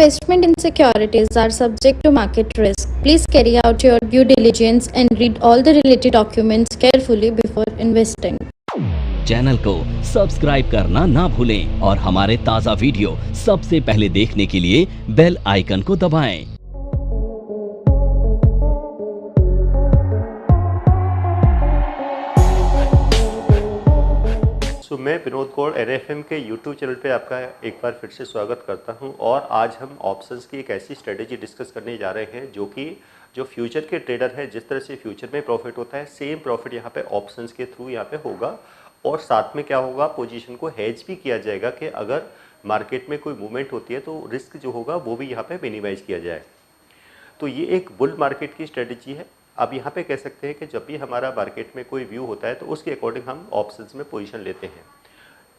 Investment in securities are subject to market risk. Please carry out your due diligence and read all the related documents carefully before investing. Channel को subscribe करना ना भूलें और हमारे ताज़ा video सबसे पहले देखने के लिए बेल आइकन को दबाएं। मैं विनोद कौर NFM के YouTube चैनल पे आपका एक बार फिर से स्वागत करता हूं और आज हम ऑप्शंस की एक ऐसी स्ट्रेटेजी डिस्कस करने जा रहे हैं जो फ्यूचर के ट्रेडर है, जिस तरह से फ्यूचर में प्रॉफिट होता है, सेम प्रॉफिट यहां पे ऑप्शंस के थ्रू यहां पे होगा। और साथ में क्या होगा, पोजीशन को हेज भी किया जाएगा कि अगर मार्केट में कोई मूवमेंट होती है तो रिस्क जो होगा वो भी यहाँ पर मिनिमाइज किया जाए। तो ये एक बुल मार्केट की स्ट्रेटेजी है। अब यहाँ पे कह सकते हैं कि जब भी हमारा मार्केट में कोई व्यू होता है तो उसके अकॉर्डिंग हम ऑप्शंस में पोजीशन लेते हैं।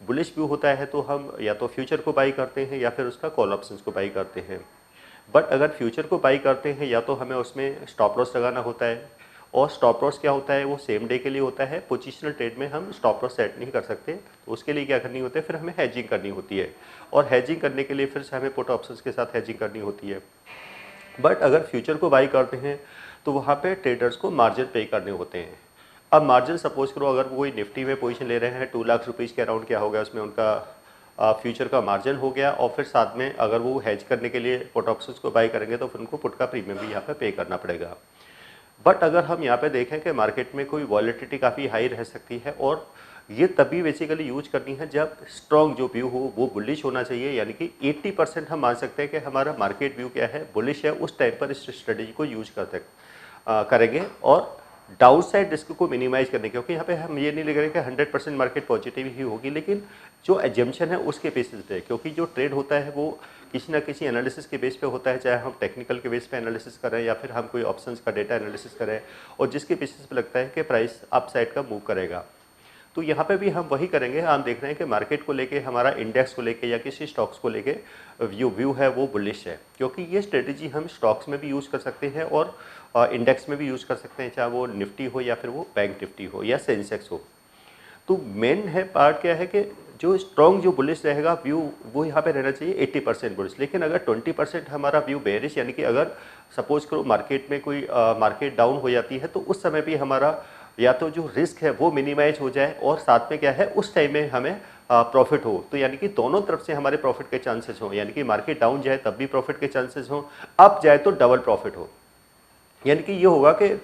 बुलिश व्यू होता है तो हम या तो फ्यूचर को बाई करते हैं या फिर उसका कॉल ऑप्शंस को बाई करते हैं। बट अगर फ्यूचर को बाई करते हैं या तो हमें उसमें स्टॉप लॉस लगाना होता है, और स्टॉप लॉस क्या होता है, वो सेम डे के लिए होता है। पोजिशनल ट्रेड में हम स्टॉप लॉस सेट नहीं कर सकते, तो उसके लिए क्या करनी होती है, फिर हमें हैजिंग करनी होती है। और हैजिंग करने के लिए फिर से हमें पुट ऑप्शंस के साथ हैजिंग करनी होती है। बट अगर फ्यूचर को बाई करते हैं तो वहाँ पे ट्रेडर्स को मार्जिन पे करने होते हैं। अब मार्जिन सपोज करो अगर वो कोई निफ्टी में पोजीशन ले रहे हैं 2 लाख रुपीज़ के अराउंड, क्या हो गया उसमें उनका फ्यूचर का मार्जिन हो गया। और फिर साथ में अगर वो हेज करने के लिए पुट ऑप्शंस को बाई करेंगे तो फिर उनको पुट का प्रीमियम भी यहाँ पे करना पड़ेगा। बट अगर हम यहाँ पे देखें कि मार्केट में कोई वॉलेटिलिटी काफ़ी हाई रह सकती है, और ये तभी बेसिकली यूज करनी है जब स्ट्रॉन्ग जो व्यू हो वो बुलिश होना चाहिए। यानी कि 80% हम मान सकते हैं कि हमारा मार्केट व्यू क्या है, बुलिश है। उस टाइम पर इस स्ट्रेटेजी को यूज करेंगे और डाउन साइड रिस्क को मिनिमाइज करने, क्योंकि यहाँ पे हम ये नहीं लिख रहे कि 100% मार्केट पॉजिटिव ही होगी, लेकिन जो एजम्पशन है उसके बेसिस पे, क्योंकि जो ट्रेड होता है वो किसी ना किसी एनालिसिस के बेस पे होता है, चाहे हम टेक्निकल के बेस पे एनालिसिस करें या फिर हम कोई ऑप्शंस का डेटा एनालिसिस करें, और जिसके बेसिस पे लगता है कि प्राइस अप साइड का मूव करेगा। तो यहाँ पे भी हम वही करेंगे। हम देख रहे हैं कि मार्केट को लेके, हमारा इंडेक्स को लेके या किसी स्टॉक्स को लेके व्यू है वो बुलिश है, क्योंकि ये स्ट्रेटेजी हम स्टॉक्स में भी यूज़ कर सकते हैं और इंडेक्स में भी यूज़ कर सकते हैं, चाहे वो निफ्टी हो या फिर वो बैंक निफ्टी हो या सेंसेक्स हो। तो मेन है पार्ट क्या है कि जो स्ट्रॉन्ग जो बुलिश रहेगा व्यू वो यहाँ पे रहना चाहिए 80% बुलिश। लेकिन अगर 20% हमारा व्यू बेरिश, यानी कि अगर सपोज करो मार्केट में कोई मार्केट डाउन हो जाती है तो उस समय भी हमारा या तो जो रिस्क है वो मिनिमाइज हो जाए और साथ में क्या है उस टाइम में हमें प्रॉफिट हो। तो यानी कि दोनों तरफ से हमारे प्रॉफिट के चांसेस हो, यानी कि मार्केट डाउन जाए तब भी प्रॉफिट के चांसेस हो, अप जाए तो डबल प्रॉफिट हो। यानी कि ये होगा कि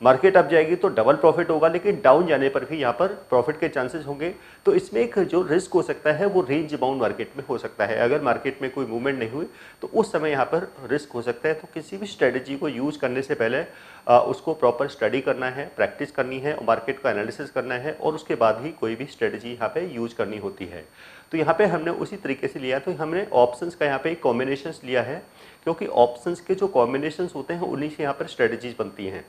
मार्केट अप जाएगी तो डबल प्रॉफिट होगा, लेकिन डाउन जाने पर भी यहाँ पर प्रॉफिट के चांसेस होंगे। तो इसमें एक जो रिस्क हो सकता है वो रेंज बाउंड मार्केट में हो सकता है। अगर मार्केट में कोई मूवमेंट नहीं हुई तो उस समय यहाँ पर रिस्क हो सकता है। तो किसी भी स्ट्रेटजी को यूज़ करने से पहले उसको प्रॉपर स्टडी करना है, प्रैक्टिस करनी है, मार्केट का एनालिसिस करना है, और उसके बाद ही कोई भी स्ट्रेटजी यहाँ पे यूज़ करनी होती है। तो यहाँ पे हमने उसी तरीके से लिया। तो हमने ऑप्शंस का यहाँ पे एक कॉम्बिनेशंस लिया है, क्योंकि ऑप्शंस के जो कॉम्बिनेशंस होते हैं उन्हीं से यहाँ पर स्ट्रेटजीज बनती हैं।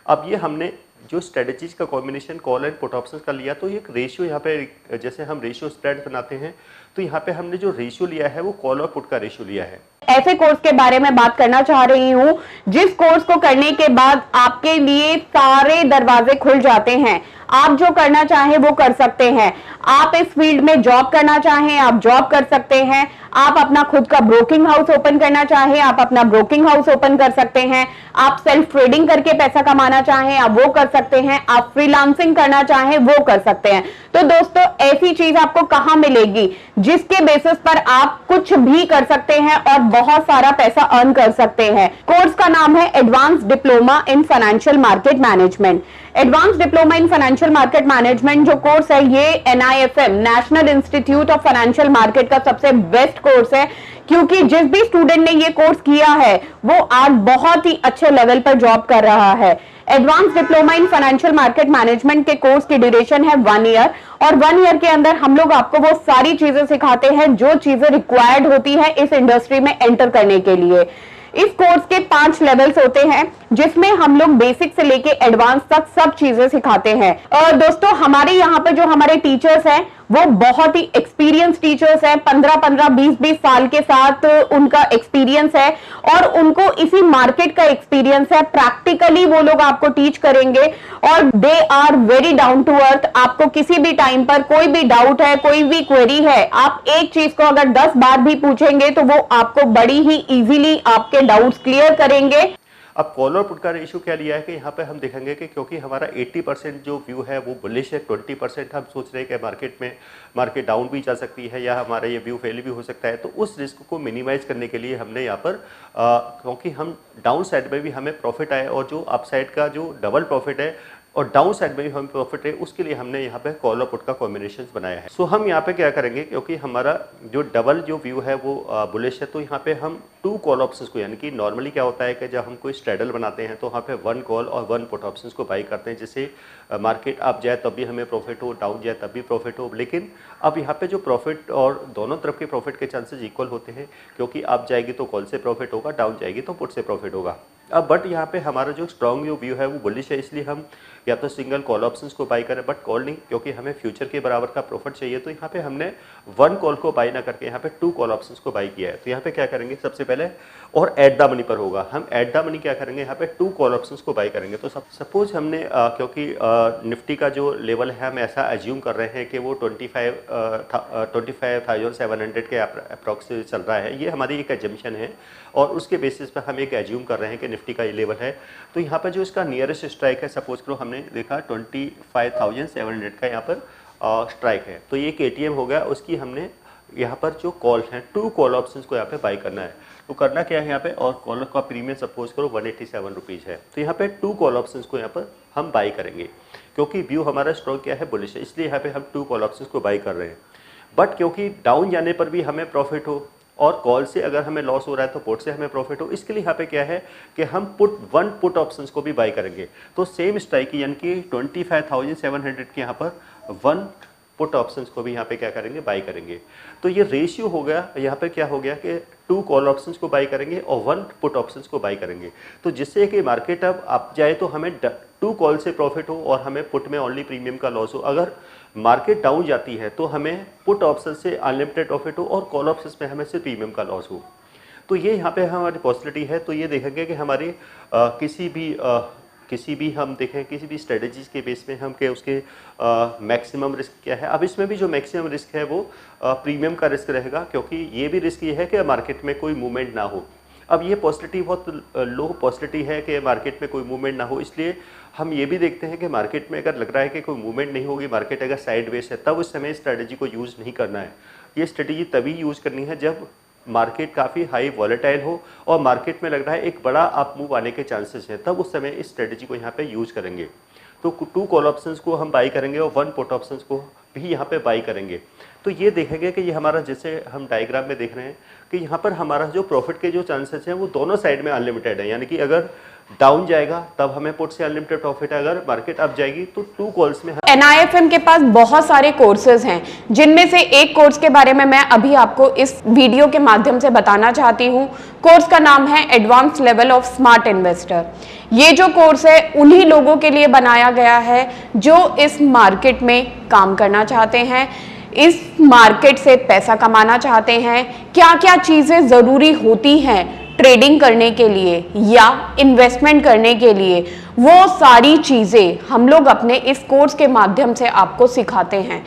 अब ये हमने जो स्ट्रेटजीज का combination call and put options का लिया, तो ये एक रेशियो यहाँ पे, जैसे हम रेशियो स्प्रेड बनाते हैं, तो यहाँ पे हमने जो रेशियो लिया है वो कॉल और पुट का रेशियो लिया है। ऐसे कोर्स के बारे में बात करना चाह रही हूँ जिस कोर्स को करने के बाद आपके लिए सारे दरवाजे खुल जाते हैं। आप जो करना चाहें वो कर सकते हैं। आप इस फील्ड में जॉब करना चाहें आप जॉब कर सकते हैं। आप अपना खुद का ब्रोकिंग हाउस ओपन करना चाहें आप अपना ब्रोकिंग हाउस ओपन कर सकते हैं। आप सेल्फ ट्रेडिंग करके पैसा कमाना चाहें आप वो कर सकते हैं। आप फ्रीलांसिंग करना चाहें वो कर सकते हैं। तो दोस्तों, ऐसी चीज आपको कहां मिलेगी जिसके बेसिस पर आप कुछ भी कर सकते हैं और बहुत सारा पैसा अर्न कर सकते हैं। कोर्स का नाम है advance diploma in financial market management. Advance diploma in financial market management जो कोर्स है ये NIFM national institute of financial market का सबसे बेस्ट कोर्स है, क्योंकि जिस भी स्टूडेंट ने ये कोर्स किया है वो आज बहुत ही अच्छे लेवल पर जॉब कर रहा है। Advance diploma in financial market management के कोर्स की ड्यूरेशन है 1 ईयर, और 1 ईयर के अंदर हम लोग आपको वो सारी चीजें सिखाते हैं जो चीजें रिक्वायर्ड होती है इस इंडस्ट्री में एंटर करने के लिए। इस कोर्स के 5 लेवल्स होते हैं, जिसमें हम लोग बेसिक से लेके एडवांस तक सब चीजें सिखाते हैं। और दोस्तों, हमारे यहाँ पर जो हमारे टीचर्स हैं वो बहुत ही एक्सपीरियंस टीचर्स हैं, 15-15, 20-20 साल के साथ उनका एक्सपीरियंस है और उनको इसी मार्केट का एक्सपीरियंस है। प्रैक्टिकली वो लोग आपको टीच करेंगे और they are very down to earth. आपको किसी भी टाइम पर कोई भी डाउट है, कोई भी क्वेरी है, आप एक चीज को अगर 10 बार भी पूछेंगे तो वो आपको बड़ी ही इजीली आपके डाउट्स क्लियर करेंगे। अब कॉल और पुट का रेशियो क्या लिया है कि यहाँ पे हम देखेंगे कि क्योंकि हमारा 80% जो व्यू है वो बुलिश है, 20% हम सोच रहे हैं कि मार्केट डाउन भी जा सकती है या हमारा ये व्यू फेल भी हो सकता है। तो उस रिस्क को मिनिमाइज करने के लिए हमने यहाँ पर क्योंकि हम डाउन साइड में भी हमें प्रॉफिट आए और जो अप साइड का जो डबल प्रॉफिट है और डाउन साइड में भी हमें प्रॉफिट है, उसके लिए हमने यहाँ पे कॉल और पुट का कॉम्बिनेशन बनाया है। सो हम यहाँ पे क्या करेंगे, क्योंकि हमारा जो डबल जो व्यू है वो बुलिश है, तो यहाँ पे हम 2 कॉल ऑप्शंस को, यानी कि नॉर्मली क्या होता है कि जब हम कोई स्ट्रैडल बनाते हैं तो वहाँ पे 1 कॉल और 1 पुट ऑप्शंस को बाई करते हैं, जिससे मार्केट अप जाए तब भी हमें प्रॉफिट हो, डाउन जाए तब भी प्रॉफिट हो। लेकिन अब यहाँ पे जो प्रॉफिट और दोनों तरफ के प्रॉफिट के चांसेस इक्वल होते हैं, क्योंकि अप जाएगी तो कॉल से प्रॉफिट होगा, डाउन जाएगी तो पुट से प्रॉफिट होगा। अब बट यहाँ पे हमारा जो स्ट्रॉन्ग जो व्यू है वो बुलिश है, इसलिए हम या तो सिंगल कॉल ऑप्शंस को बाई करें, बट कॉल नहीं, क्योंकि हमें फ्यूचर के बराबर का प्रॉफिट चाहिए। तो यहाँ पे हमने 1 कॉल को बाई ना करके यहाँ पे 2 कॉल ऑप्शंस को बाई किया है। तो यहाँ पे क्या करेंगे सबसे पहले, और एट द मनी पर होगा, हम एट द मनी क्या करेंगे, यहाँ पे 2 कॉल ऑप्शंस को बाई करेंगे। तो सपोज हमने क्योंकि निफ्टी का जो लेवल है हम ऐसा एज्यूम कर रहे हैं कि वो 25,700 के अप्रॉक्स चल रहा है, ये हमारी एक एजम्पशन है और उसके बेसिस पर हम एक एज्यूम कर रहे हैं कि निफ्टी का ये लेवल है। तो यहाँ पर जो इसका नियरेस्ट स्ट्राइक है, सपोज करो हमने देखा 25,700 का यहाँ पर स्ट्राइक है, तो ये एक ATM हो गया, उसकी हमने यहाँ पर जो कॉल हैं 2 कॉल ऑप्शंस को यहाँ पे बाई करना है। तो करना क्या है यहाँ पे, और कॉल का प्रीमियम सपोज करो 187 रुपीज़ है, तो यहाँ पे 2 कॉल ऑप्शंस को यहाँ पर हम बाई करेंगे, क्योंकि व्यू हमारा स्ट्रॉन्ग क्या है, बुलिश है, इसलिए यहाँ पे हम 2 कॉल ऑप्शंस को बाई कर रहे हैं। बट क्योंकि डाउन जाने पर भी हमें प्रॉफिट हो और कॉल से अगर हमें लॉस हो रहा है तो पुट से हमें प्रॉफिट हो, इसके लिए यहाँ पे क्या है कि हम 1 पुट ऑप्शंस को भी बाई करेंगे। तो सेम स्ट्राइक की, यानी कि 25,700 के यहाँ पर 1 पुट ऑप्शंस को भी यहाँ पे क्या करेंगे, बाई करेंगे। तो ये रेशियो हो गया, यहाँ पे क्या हो गया कि 2 कॉल ऑप्शंस को बाई करेंगे और 1 पुट ऑप्शंस को बाई करेंगे। तो जिससे कि मार्केट अब अप जाए तो हमें 2 कॉल से प्रॉफिट हो और हमें पुट में ओनली प्रीमियम का लॉस हो। अगर मार्केट डाउन जाती है तो हमें पुट ऑप्शन से अनलिमिटेड प्रॉफिट हो और कॉल ऑप्शंस में हमें सिर्फ प्रीमियम का लॉस हो। तो ये यहाँ पे हमारी पॉसिबिलिटी है। तो ये देखेंगे कि हमारी किसी भी हम देखें किसी भी स्ट्रेटजीज के बेस में हम के उसके मैक्सिमम रिस्क क्या है। अब इसमें भी जो मैक्सिमम रिस्क है वो प्रीमियम का रिस्क रहेगा, क्योंकि ये भी रिस्क ये है कि मार्केट में कोई मूवमेंट ना हो। अब ये पॉसिबिलिटी बहुत लो पॉसिबिलिटी है कि मार्केट में कोई मूवमेंट ना हो, इसलिए हम ये भी देखते हैं कि मार्केट में अगर लग रहा है कि कोई मूवमेंट नहीं होगी, मार्केट अगर साइडवेज है, तब उस समय स्ट्रेटजी को यूज़ नहीं करना है। ये स्ट्रेटजी तभी यूज़ करनी है जब मार्केट काफ़ी हाई वॉलेटाइल हो और मार्केट में लग रहा है एक बड़ा अप मूव आने के चांसेस हैं, तब उस समय इस स्ट्रेटजी को यहाँ पे यूज़ करेंगे। तो 2 कॉल ऑप्शंस को हम बाई करेंगे और 1 पुट ऑप्शंस को भी यहाँ पे बाई करेंगे। तो ये देखेंगे कि ये हमारा, जैसे हम डायग्राम में देख रहे हैं कि यहाँ पर हमारा जो प्रॉफिट के जो चांसेस हैं वो दोनों साइड में अनलिमिटेड है, यानी कि अगर डाउन जाएगा तब हमें पुट से अनलिमिटेड प्रॉफिट है, अगर मार्केट अप जाएगी तो 2 कॉल्स में। NIFM के पास बहुत सारे कोर्सेज हैं, जिनमें से एक कोर्स के बारे में मैं अभी आपको इस वीडियो के माध्यम से बताना चाहती हूँ। कोर्स का नाम है advance level of smart investor. ये जो कोर्स है उन्हीं लोगों के लिए बनाया गया है जो इस मार्केट में काम करना चाहते हैं, इस मार्केट से पैसा कमाना चाहते हैं। क्या क्या चीजें जरूरी होती हैं ट्रेडिंग करने के लिए या इन्वेस्टमेंट करने के लिए, वो सारी चीजें हम लोग अपने इस कोर्स के माध्यम से आपको सिखाते हैं।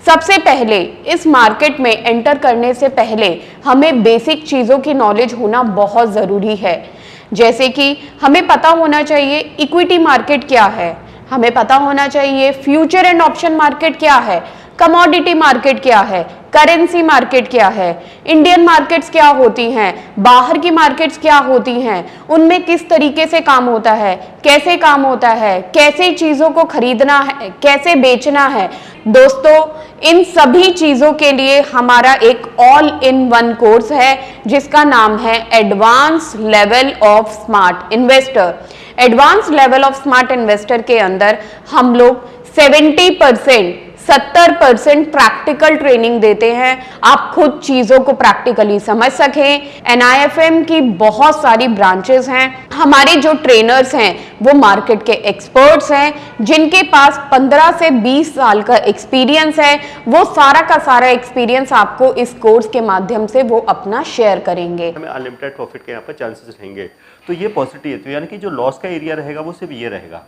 सबसे पहले इस मार्केट में एंटर करने से पहले हमें बेसिक चीजों की नॉलेज होना बहुत जरूरी है, जैसे कि हमें पता होना चाहिए इक्विटी मार्केट क्या है, हमें पता होना चाहिए फ्यूचर एंड ऑप्शन मार्केट क्या है, कमोडिटी मार्केट क्या है, करेंसी मार्केट क्या है, इंडियन मार्केट्स क्या होती हैं, बाहर की मार्केट्स क्या होती हैं, उनमें किस तरीके से काम होता है, कैसे काम होता है, कैसे चीजों को खरीदना है, कैसे बेचना है। दोस्तों, इन सभी चीजों के लिए हमारा एक ऑल इन वन कोर्स है जिसका नाम है advance level of smart investor. Advance level of smart investor के अंदर हम लोग 70% 70% प्रैक्टिकल ट्रेनिंग देते हैं, आप खुद चीजों को प्रैक्टिकली समझ सकें। NIFM की बहुत सारी ब्रांचेस हैं। हमारे जो ट्रेनर्स हैं वो मार्केट के एक्सपर्ट्स हैं, जिनके पास 15 से 20 साल का एक्सपीरियंस है। वो सारा का सारा एक्सपीरियंस आपको इस कोर्स के माध्यम से वो अपना शेयर करेंगे। हमें अनलिमिटेड प्रॉफिट के यहाँ पर चांसेस रहेंगे, तो ये पॉजिटिव है। तो यानी कि जो लॉस का एरिया रहेगा वो सिर्फ ये रहेगा,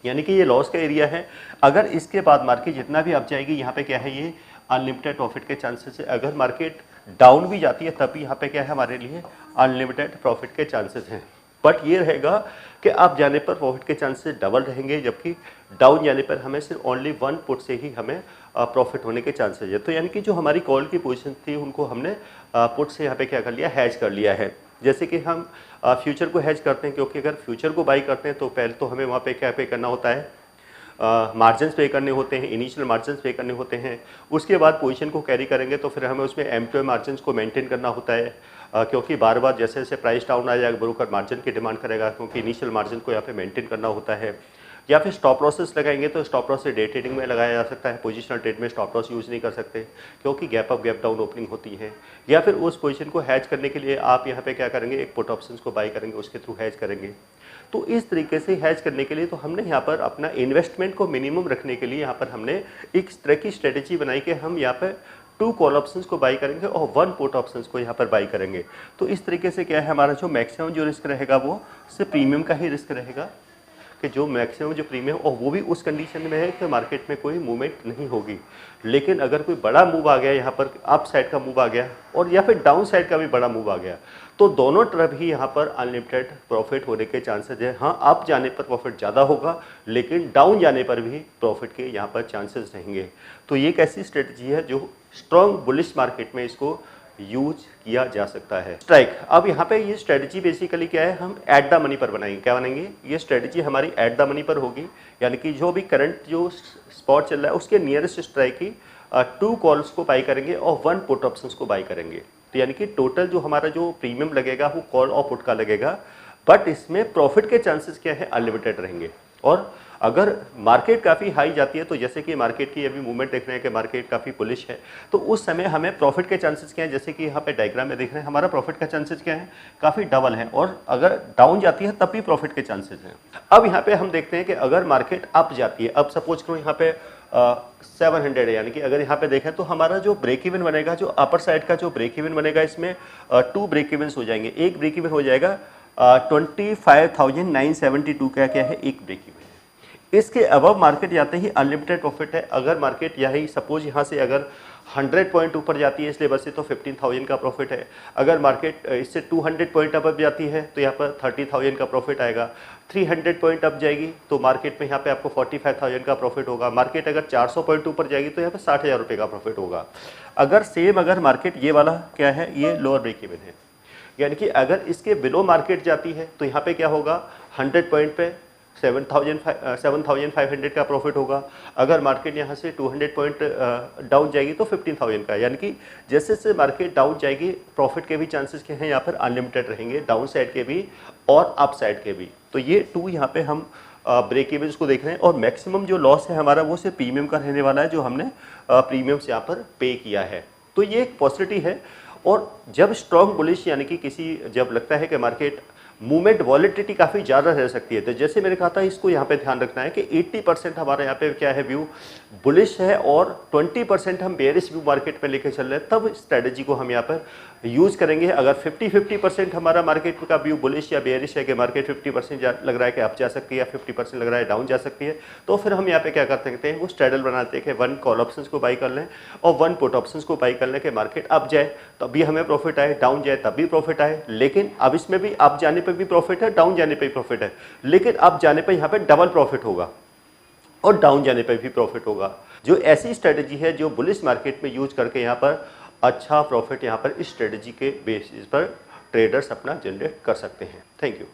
यानी कि ये लॉस का एरिया है। अगर इसके बाद मार्केट जितना भी अप जाएगी, यहाँ पे क्या है, ये अनलिमिटेड प्रॉफिट के चांसेस है। अगर मार्केट डाउन भी जाती है तब भी यहाँ पे क्या है, हमारे लिए अनलिमिटेड प्रॉफिट के चांसेस हैं। बट ये रहेगा कि अप जाने पर प्रॉफिट के चांसेस डबल रहेंगे, जबकि डाउन जाने पर हमें सिर्फ ओनली 1 पुट से ही हमें प्रॉफिट होने के चांसेस है। तो यानी कि जो हमारी कॉल की पोजीशन थी उनको हमने पुट से यहाँ पे क्या कर लिया, हैज कर लिया है। जैसे कि हम फ्यूचर को हैज करते हैं, क्योंकि अगर फ्यूचर को बाई करते हैं तो पहले तो हमें वहाँ पे क्या पे करना होता है, मार्जिन्स पे करने होते हैं, इनिशियल मार्जिन्स पे करने होते हैं। उसके बाद पोजीशन को कैरी करेंगे तो फिर हमें उसमें M2M मार्जिन्स को मेंटेन करना होता है, क्योंकि बार बार जैसे जैसे प्राइस डाउन आ जाएगा ब्रोकर मार्जिन की डिमांड करेगा, क्योंकि इनिशियल मार्जिन को यहाँ पे मेंटेन करना होता है। या फिर स्टॉप लॉसेस लगाएंगे तो स्टॉप लॉस से डे ट्रेडिंग में लगाया जा सकता है। पोजिशनल ट्रेड में स्टॉप लॉस यूज़ नहीं कर सकते, क्योंकि gap up gap down opening होती है। या फिर उस पोजीशन को हैज करने के लिए आप यहाँ पे क्या करेंगे, एक पुट ऑप्शंस को बाई करेंगे, उसके थ्रू हैज करेंगे। तो इस तरीके से हैज करने के लिए तो हमने यहाँ पर अपना इन्वेस्टमेंट को मिनिमम रखने के लिए यहाँ पर हमने एक तरह की स्ट्रेटेजी बनाई कि हम यहाँ पर 2 कॉल ऑप्शंस को बाई करेंगे और 1 पुट ऑप्शंस को यहाँ पर बाई करेंगे। तो इस तरीके से क्या है, हमारा जो मैक्सिमम जो रिस्क रहेगा वो सिर्फ प्रीमियम का ही रिस्क रहेगा, कि जो मैक्सिमम जो प्रीमियम, और वो भी उस कंडीशन में है कि मार्केट में कोई मूवमेंट नहीं होगी। लेकिन अगर कोई बड़ा मूव आ गया, यहाँ पर अप साइड का मूव आ गया और या फिर डाउन साइड का भी बड़ा मूव आ गया, तो दोनों तरफ ही यहाँ पर अनलिमिटेड प्रॉफिट होने के चांसेस है। हाँ, अप जाने पर प्रॉफिट ज़्यादा होगा, लेकिन डाउन जाने पर भी प्रॉफिट के यहाँ पर चांसेस रहेंगे। तो ये एक ऐसी स्ट्रेटजी है जो स्ट्रॉन्ग बुलिश मार्केट में इसको यूज किया जा सकता है। स्ट्राइक, अब यहाँ पे ये स्ट्रेटजी बेसिकली क्या है, हम एट द मनी पर बनाएंगे। क्या बनाएंगे, ये स्ट्रेटजी हमारी एट द मनी पर होगी, यानी कि जो भी करंट जो स्पॉट चल रहा है उसके नियरेस्ट स्ट्राइक की 2 कॉल्स को बाई करेंगे और 1 पुट ऑप्शंस को बाई करेंगे। तो यानी कि टोटल जो हमारा जो प्रीमियम लगेगा वो कॉल और पुट का लगेगा, बट इसमें प्रॉफिट के चांसेस क्या है, अनलिमिटेड रहेंगे। और अगर मार्केट काफ़ी हाई जाती है, तो जैसे कि मार्केट की अभी मूवमेंट देख रहे हैं कि मार्केट काफ़ी बुलिश है, तो उस समय हमें प्रॉफिट के चांसेस क्या है, जैसे कि यहाँ पे डायग्राम में देख रहे हैं, हमारा प्रॉफिट का चांसेस क्या है, काफ़ी डबल है। और अगर डाउन जाती है तब भी प्रॉफिट के चांसेस हैं। अब यहाँ पे हम देखते हैं कि अगर मार्केट अप जाती है, अब सपोज करो यहाँ पे 700 है, यानी कि अगर यहाँ पे देखें तो हमारा जो ब्रेक इवन बनेगा, जो अपर साइड का जो ब्रेक इवन बनेगा, इसमें 2 ब्रेक इवन्स हो जाएंगे। एक ब्रेक इवन हो जाएगा 25,972 का क्या है, एक ब्रेक इवन। इसके अबव मार्केट जाते ही अनलिमिटेड प्रॉफिट है। अगर मार्केट यही सपोज यहाँ से अगर 100 पॉइंट ऊपर जाती है इस लेवल से तो 15,000 का प्रॉफिट है। अगर मार्केट इससे 200 पॉइंट अप जाती है तो यहाँ पर 30,000 का प्रॉफिट आएगा। 300 पॉइंट अप जाएगी तो मार्केट में यहाँ पे आपको 45,000 का प्रॉफिट होगा। मार्केट अगर 400 पॉइंट ऊपर जाएगी तो यहाँ पे 60,000 रुपये का प्रॉफिट होगा। अगर सेम अगर मार्केट ये वाला क्या है, ये लोअर ब्रेक इवन है, यानी कि अगर इसके बिलो मार्केट जाती है तो यहाँ पे क्या होगा, 100 पॉइंट पे 7,500 का प्रॉफिट होगा। अगर मार्केट यहाँ से 200 पॉइंट डाउन जाएगी तो 15,000 का, यानी कि जैसे जैसे मार्केट डाउन जाएगी प्रॉफिट के भी चांसेस क्या हैं यहाँ पर अनलिमिटेड रहेंगे, डाउन साइड के भी और अप साइड के भी। तो ये 2 यहाँ पे हम ब्रेक इवेंस को देख रहे हैं। और मैक्सिमम जो लॉस है हमारा वो सिर्फ प्रीमियम का रहने वाला है, जो हमने प्रीमियम से यहाँ पर पे किया है। तो ये एक पॉजिटिव है। और जब स्ट्रॉन्ग बुलिश यानी कि जब लगता है कि मार्केट मूवमेंट वॉलिटिलिटी काफ़ी ज़्यादा रह सकती है, तो जैसे मैंने कहा था इसको यहाँ पे ध्यान रखना है कि 80% हमारा यहाँ पे क्या है व्यू बुलिश है और 20% हम बेयरिश व्यू मार्केट में लेके चल रहे हैं, तब स्ट्रेटजी को हम यहाँ पर यूज़ करेंगे। अगर 50-50% हमारा मार्केट का व्यू बुलिश या बेयरिश है कि मार्केट 50% लग रहा है कि अप जा सकती है या 50% लग रहा है डाउन जा सकती है, तो फिर हम यहाँ पे क्या कर सकते हैं, वो स्ट्रेडल बनाते हैं कि 1 कॉल ऑप्शंस को बाई कर लें और 1 पुट ऑप्शंस को बाई कर लें कि मार्केट अप जाए तब भी हमें प्रॉफिट आए, डाउन जाए तब भी प्रॉफिट आए। लेकिन अब इसमें भी अप जाने पर भी प्रॉफिट है, डाउन जाने पर भी प्रॉफिट है, लेकिन अप जाने पर यहाँ पे डबल प्रॉफिट होगा और डाउन जाने पर भी प्रॉफिट होगा। जो ऐसी स्ट्रेटजी है जो बुलिश मार्केट में यूज करके यहाँ पर अच्छा प्रॉफिट यहाँ पर इस स्ट्रेटजी के बेसिस पर ट्रेडर्स अपना जनरेट कर सकते हैं। Thank you.